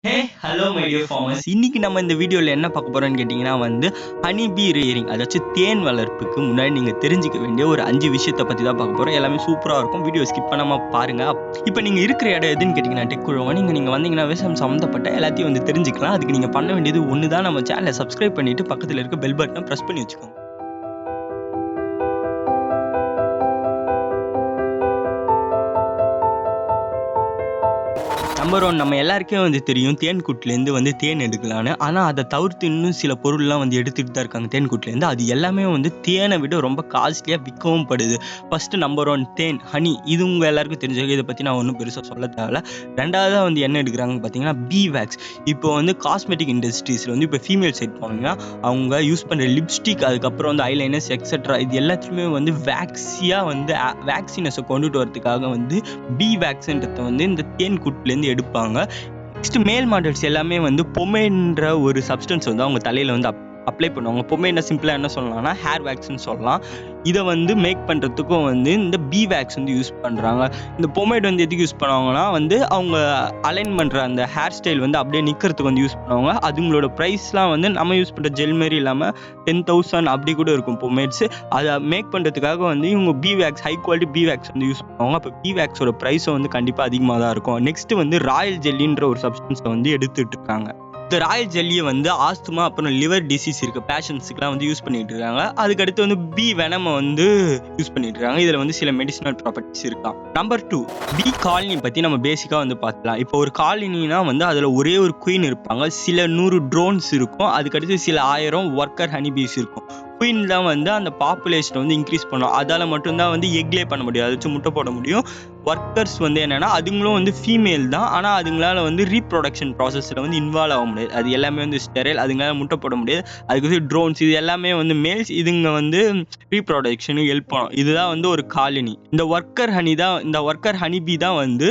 Hey hello my dear farmers. இன்னைக்கு நம்ம இந்த வீடியோவில் என்ன பார்க்க போறோம்னு கேட்டிங்கன்னா ஹனி பீ ரேரிங், அதாச்சும் தேன் வளர்ப்புக்கு முன்னாடி நீங்கள் தெரிஞ்சிக்க வேண்டிய ஒரு 5 விஷயத்தை பற்றி தான் பார்க்க போகிறோம். எல்லாமே சூப்பராக இருக்கும். வீடியோ ஸ்கிப் பண்ணாமல் பாருங்கள். இப்போ நீங்கள் இருக்கிற இடம் எதுன்னு கேட்டிங்கன்னா டெக்குழுவோம். நீங்கள் வந்தீங்கன்னா விவசாயம் சம்மந்தப்பட்ட எல்லாத்தையும் தெரிஞ்சுக்கலாம். அதுக்கு நீங்கள் பண்ண வேண்டியது ஒன்று தான், நம்ம சேனலை சப்ஸ்கிரைப் பண்ணிவிட்டு பக்கத்தில் இருக்க பெல் பட்டனை ப்ரெஸ் பண்ணி வச்சுக்கோங்க. நம்பர் 1, நம்ம எல்லாருக்கே தெரியும் தேன் கூட்டிலேருந்து தேன் எடுக்கலான்னு. ஆனால் அதை தவிர்த்து இன்னும் சில பொருள்லாம் எடுத்துகிட்டு தான் இருக்காங்க தேன் கூட்டிலேருந்து. அது எல்லாமே தேனை விட ரொம்ப காஸ்ட்லியாக விற்கவும் படுது. ஃபஸ்ட்டு நம்பர் 1 தேன், ஹனி. இது உங்கள் எல்லாருக்கும் தெரிஞ்சிருக்கு. இதை பற்றி நான் ஒன்றும் பெருசாக சொல்ல தேவையில்ல. ரெண்டாவதாக என்ன எடுக்கிறாங்கன்னு பார்த்தீங்கன்னா பீ வேக்ஸ். இப்போ காஸ்மெட்டிக் இண்டஸ்ட்ரீஸில் இப்போ ஃபீமேல் சைட் போனீங்கன்னா அவங்க யூஸ் பண்ணுற லிப்ஸ்டிக், அதுக்கப்புறம் ஐலைனர்ஸ் எக்ஸெட்ரா, இது எல்லாத்துலேயுமே வேக்ஸியாக வேக்சினஸை கொண்டுட்டு வரதுக்காக பீ வேக்ஸ்ன்றதை இந்த தேன் கூட்டிலேருந்து எடுப்பாங்க. நெக்ஸ்ட் மேல் மாடல்ஸ் எல்லாமே பொமேன்ற ஒரு சப்ஸ்டன்ஸ் அவங்க தலையில அப்ளை பண்ணுவாங்க. பொமேன்னா சிம்பிளா என்ன சொல்லலாம்னா ஹேர் வேக்ஸ்ன்னு சொல்லலாம். இதை மேக் பண்ணுறதுக்கும் இந்த பீ வேக்ஸ் யூஸ் பண்ணுறாங்க. இந்த பொமேட் எதுக்கு யூஸ் பண்ணுவாங்கன்னா அவங்க அலைன் பண்ணுற அந்த ஹேர் ஸ்டைல் அப்படியே நிற்கிறதுக்கு யூஸ் பண்ணுவாங்க. அதுங்களோட ப்ரைஸ்லாம் நம்ம யூஸ் பண்ணுற ஜெல் மாரி இல்லாமல் 10,000 அப்படி கூட இருக்கும் பொமேட்ஸ். அதை மேக் பண்ணுறதுக்காக இவங்க பீ வேக்ஸ், ஹை குவாலிட்டி பீ வேக்ஸ் யூஸ் பண்ணுவாங்க. அப்போ பீ வேக்ஸோட ப்ரைஸும் கண்டிப்பாக அதிகமாக தான் இருக்கும். நெக்ஸ்ட் ராயல் ஜெல்லின்ற ஒரு சப்ஸ்டன்ஸை எடுத்துகிட்டு இருக்காங்க. இந்த ராயல் ஜெல்லியை ஆஸ்துமா அப்புறம் லிவர் டிசீஸ் இருக்க பேஷண்ட்ஸுக்குலாம் யூஸ் பண்ணிட்டு இருக்காங்க. அதுக்கடுத்து பீ வெனமை யூஸ் பண்ணிட்டு இருக்காங்க. இதில் சில மெடிசினல் ப்ராப்பர்ட்டிஸ் இருக்கா. நம்பர் 2, பீ காலனி பற்றி நம்ம பேசிக்காக பார்க்கலாம். இப்போ ஒரு காலனினா அதில் ஒரே ஒரு குயின் இருப்பாங்க, சில 100 ட்ரோன்ஸ் இருக்கும், அதுக்கடுத்து சில 1000 ஒர்க்கர் ஹனி பீஸ் இருக்கும். குயின் தான் அந்த பாப்புலேஷனை இன்க்ரீஸ் பண்ணும். அதால் மட்டும்தான் எக்லே பண்ண முடியும், அதாச்சும் முட்டை போட முடியும். ஒர்க்கர்ஸ் என்னன்னா அதுங்களும் ஃபீமேல் தான், ஆனால் அதுங்களால ரீப்ரொடக்ஷன் ப்ராசஸில் இன்வால்வ் ஆக முடியாது. அது எல்லாமே ஸ்டெரைல், அதுங்களால முட்டை போட முடியாது. அதுக்கு ட்ரோன்ஸ், இது எல்லாமே மேல்ஸ், இதுங்க ரீப்ரொடக்ஷனுக்கு ஹெல்ப் பண்ணும். இதுதான் ஒரு காலனி. இந்த ஒர்க்கர் ஹனி பீ தான்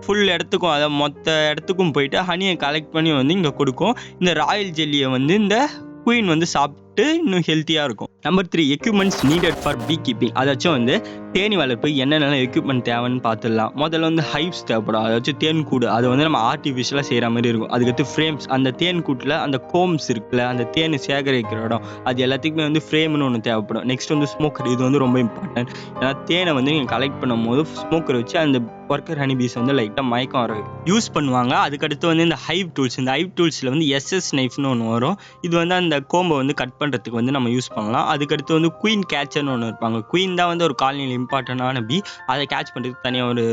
ஃபுல் இடத்துக்கும், அதாவது மொத்த இடத்துக்கும் போயிட்டு ஹனியை கலெக்ட் பண்ணி இங்கே கொடுக்கும். இந்த ராயல் ஜெல்லியை இந்த குயின் சாப்பிட்டு இன்னும் ஹெல்த்தியாக இருக்கும். Number 3, equipments needed for bee keeping. அதாச்சும் தேனி வளர்ப்பு என்னென்ன எக்யூப்மெண்ட் தேவைன்னு பார்த்துடலாம். முதல்ல ஹைவ்ஸ் தேவைப்படும், அதாச்சும் தேன் கூடு. அது நம்ம ஆர்டிஃபிஷியலாக செய்கிற மாதிரி இருக்கும். அதுக்கடுத்து ஃப்ரேம்ஸ், அந்த தேன் கூட்டில் அந்த கோம்ஸ் இருக்குல்ல, அந்த தேன் சேகரிக்கிற இடம், அது எல்லாத்துக்குமே ஃப்ரேம்னு ஒன்று தேவைப்படும். நெக்ஸ்ட் ஸ்மோக்கர், இது ரொம்ப இம்பார்ட்டன்ட். ஏன்னா தேனை நீங்கள் கலெக்ட் பண்ணும் போது ஸ்மோக்கர் வச்சு அந்த ஒர்க்கர் ஹனி பீஸ் லைட்டாக மயக்கம் வர யூஸ் பண்ணுவாங்க. அதுக்கடுத்து இந்த ஹைவ் டூல்ஸ், இந்த ஹைவ் டூல்ஸில் எஸ்எஸ் நைஃப்னு ஒன்று வரும். இது அந்த கோம்பை கட் பண்ணுறதுக்கு நம்ம யூஸ் பண்ணலாம். அதுக்கடுத்து குயின் கேச்சர்னு ஒன்று இருப்பாங்க. குயின் தான் ஒரு காலனியில் இம்பார்ட்டண்டான பீ. அதை கேட்ச் பண்ணுறதுக்கு தனியாக ஒரு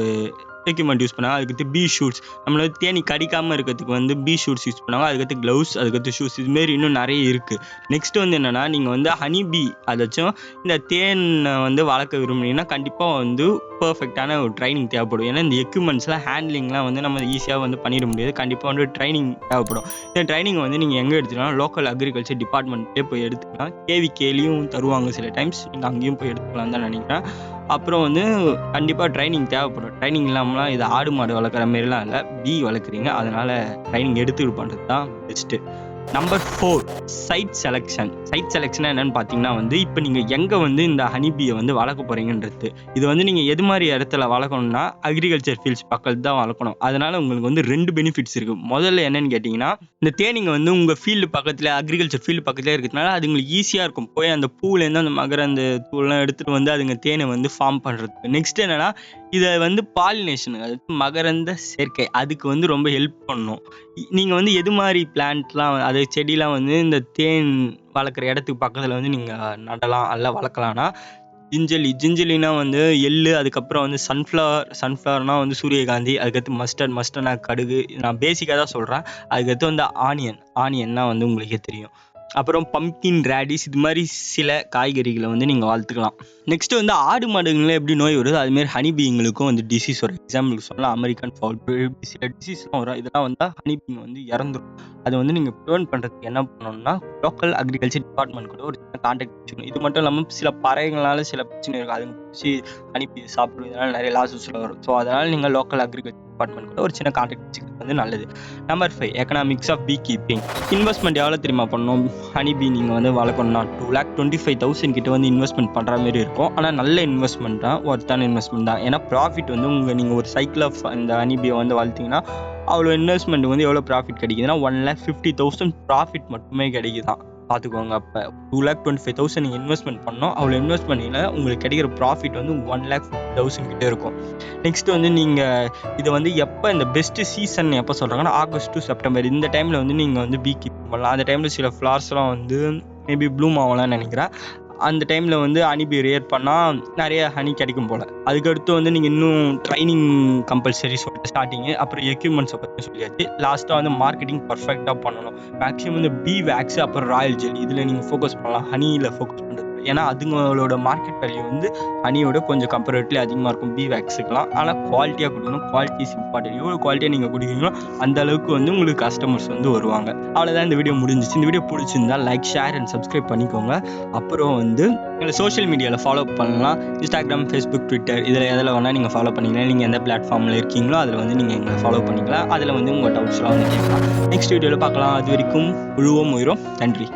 எக்யூப்மெண்ட் யூஸ் பண்ணாங்க. அதுக்கடுத்து பீ ஷூட்ஸ், நம்மள தேனி கடிக்காமல் இருக்கிறதுக்கு பீ ஷூட்ஸ் யூஸ் பண்ணுவாங்க. அதுக்கடுத்து க்ளவுஸ், அதுக்கடுத்து ஷூஸ், இதுமாரி இன்னும் நிறைய இருக்குது. நெக்ஸ்ட் என்னென்னா நீங்கள் ஹனி பீ, அதாச்சும் இந்த தேனை வளர்க்க விரும்புனீங்கன்னா கண்டிப்பாக பர்ஃபெக்டான ஒரு ட்ரைனிங் தேவைப்படும். ஏன்னா இந்த எக்யூப்மெண்ட்ஸ்லாம் ஹேண்ட்லிங்லாம் நம்ம ஈஸியாக பண்ணிட முடியாது. கண்டிப்பாக ட்ரைனிங் தேவைப்படும். இந்த ட்ரைனிங் நீங்கள் எங்கே எடுத்துக்கலாம், லோக்கல் அக்ரிகல்ச்சர் டிபார்ட்மெண்ட்லேயே போய் எடுத்துக்கலாம். கேவிகேலையும் தருவாங்க சில டைம்ஸ், நீங்கள் அங்கேயும் போய் எடுத்துக்கலாம் தான் நினைக்கிறேன். அப்புறம் கண்டிப்பாக ட்ரைனிங் தேவைப்படும். ட்ரைனிங் இல்லாமலாம் இது ஆடு மாடு வளர்க்குற மாரிலாம் இல்லை, பீ வளர்க்குறீங்க, அதனால் ட்ரைனிங் எடுத்துகிட்டு பண்ணுறது தான் best. Number 4, site selection. Site selection என்னன்னு பார்த்தீங்கன்னா இப்போ நீங்கள் எங்கே இந்த ஹனி பீயை வளர்க்க போகிறீங்கன்றது. இது நீங்கள் எது மாதிரி இடத்துல வளர்க்கணும்னா அக்ரிகல்ச்சர் ஃபீல்ட்ஸ் பக்கத்தில் தான் வளர்க்கணும். அதனால் உங்களுக்கு 2 பெனிஃபிட்ஸ் இருக்குது. முதல்ல என்னன்னு கேட்டிங்கன்னா, இந்த தேனிங்க உங்கள் ஃபீல்டு பக்கத்தில், அக்ரிகல்ச்சர் ஃபீல்டு பக்கத்தில் இருக்கிறதுனால அது உங்களுக்கு ஈஸியாக இருக்கும். போய் அந்த பூலேருந்து அந்த மகரந்த தூள்லாம் எடுத்துகிட்டு அதுங்க தேனை ஃபார்ம் பண்ணுறதுக்கு. நெக்ஸ்ட் என்னென்னா, இதை பாலினேஷன், அதாவது மகரந்த சேர்க்கை, அதுக்கு ரொம்ப ஹெல்ப் பண்ணும். நீங்கள் எது மாதிரி பிளான்ட்லாம், அது செடிலாம் இந்த தேன் வளர்க்குற இடத்துக்கு பக்கத்தில் நீங்கள் நடலாம், அல்ல வளர்க்கலாம்னா ஜிஞ்சலினா எள்ளு, அதுக்கப்புறம் சன்ஃப்ளவர்னா சூரியகாந்தி, அதுக்கடுத்து மஸ்டர்ட்னா கடுகு. நான் பேசிக்காக தான் சொல்கிறேன். அதுக்கடுத்து ஆனியன்னா உங்களுக்கே தெரியும். அப்புறம் பம்கின், ரேடிஸ், இது மாதிரி சில காய்கறிகளை நீங்கள் வளர்த்துக்கலாம். நெக்ஸ்ட் ஆடு மாடுங்களே எப்படி நோய் வருது, அதுமாரி ஹனி பீங்களுக்கும் டிசீஸ் வரும். எக்ஸாம்பிளுக்கு சொல்லலாம் அமெரிக்கன் ஃபவுல், சில டிசீஸ்லாம் வரும். இதெல்லாம் ஹனி பீங்க இறந்துடும். அதை நீங்கள் ப்ரிவென்ட் பண்ணுறதுக்கு என்ன பண்ணணும்னா, லோக்கல் அக்ரிகல்ச்சர் டிபார்ட்மெண்ட் கூட ஒரு சின்ன கான்டாக்ட் வச்சுக்கணும். இது மட்டும் இல்லாமல் சில பறவைகளால் சில பிரச்சனை இருக்குது, அதுங்க பிடிச்சி ஹனி பீ சாப்பிடும், இதனால் நிறைய லாஸஸ்லாம் வரும். ஸோ அதனால் நீங்கள் லோக்கல் அக்ரிகல்ச்சர் டிபார்ட்மெண்ட் கூட ஒரு சின்ன கான்டாக்ட் வச்சுக்கிறது வந்து நல்லது. Number 5 economics of bee keeping. Investment எவ்வளோ தெரியுமா பண்ணணும்? ஹனி பீ நீங்கள் வந்து வளர்க்கணும்னா 2,25,000 கிட்ட வந்து இன்வெஸ்ட்மெண்ட் பண்ணுற மாதிரி இருக்கும். ஆனால் நல்ல இன்வெஸ்ட்மெண்ட் தான், ஒர்த்தான இன்வெஸ்ட்மெண்ட் தான். ஏன்னா ப்ராஃபிட் வந்து நீங்கள் ஒரு சைக்கிள் ஆஃப் இந்த ஹனி பீயை வந்து வளர்த்தீங்கன்னா அவ்வளோ இன்வெஸ்ட்மெண்ட் வந்து எவ்வளோ ப்ராஃபிட் கிடைக்குதுன்னா 1,50,000 ப்ராஃபிட் மட்டுமே கிடைக்குதான். பார்த்துக்கோங்க. அப்போ 2,25,000 நீங்கள் இன்வெஸ்ட்மெண்ட் பண்ணோம். அவ்வளோ இன்வெஸ்ட் பண்ணிங்கன்னா உங்களுக்கு கிடைக்கிற ப்ராஃபிட் வந்து 1,50,000 கிட்டே இருக்கும். நெக்ஸ்ட்டு வந்து நீங்கள் இதை வந்து எப்போ இந்த பெஸ்ட்டு சீசன் எப்போ சொல்கிறாங்கன்னா ஆகஸ்ட் டு செப்டம்பர். இந்த டைமில் வந்து நீங்கள் வந்து பீ கீப் பண்ணலாம். அந்த டைமில் சில ஃப்ளார்ஸ்லாம் வந்து மேபி ப்ளூம் ஆகலாம்னு நினைக்கிறேன். அந்த டைமில் வந்து ஹனி பீ ரேர் பண்ணால் நிறைய ஹனி கிடைக்கும் போல். அதுக்கடுத்து வந்து நீங்கள் இன்னும் ட்ரைனிங் கம்பல்சரி சொல்லிட்டு ஸ்டார்டிங்கு, அப்புறம் எக்யூப்மெண்ட்ஸை பற்றி சொல்லியாச்சு. லாஸ்ட்டாக வந்து மார்க்கெட்டிங் பர்ஃபெக்டாக பண்ணணும். மேக்ஸிமம் இந்த பீ வேக்ஸு அப்புறம் ராயல் ஜெல் இதில் நீங்கள் ஃபோக்கஸ் பண்ணலாம். ஹனியில் ஃபோக்கஸ் பண்ணுறது ஏன்னா அதுங்களோட மார்க்கெட் வேல்யூ வந்து ஹனியோட கொஞ்சம் கம்பேரிட்டிவ்லி அதிகமாக இருக்கும் பீ வேக்ஸுக்கெலாம். ஆனால் குவாலிட்டியாக கொடுக்கணும். Quality is important. எவ்வளோ குவாலிட்டியாக நீங்கள் கொடுக்குறீங்களோ அந்த அளவுக்கு வந்து உங்களுக்கு கஸ்டமர்ஸ் வந்து வருவாங்க. அவ்வளோதான், இந்த வீடியோ முடிஞ்சிச்சு. இந்த வீடியோ பிடிச்சிருந்தா லைக், ஷேர் அண்ட் சப்ஸ்கிரைப் பண்ணிக்கோங்க. அப்புறம் வந்து எங்களை சோஷியல் மீடியாவில் ஃபாலோ பண்ணலாம். இன்ஸ்டாகிராம், ஃபேஸ்புக், ட்விட்டர் இதில் எதில் வேணால் நீங்கள் ஃபாலோ பண்ணிக்கலாம். நீங்கள் எந்த பிளாட்ஃபார்மில் இருக்கீங்களோ அதில் வந்து நீங்கள் எங்களை ஃபாலோ பண்ணிக்கலாம். அதில் வந்து உங்கள் டவுட்ஸ்லாம் வந்து கேட்கலாம். நெக்ஸ்ட் வீடியோவில் பார்க்கலாம். அது வரைக்கும் உழுவோம் உயிரோம். நன்றி.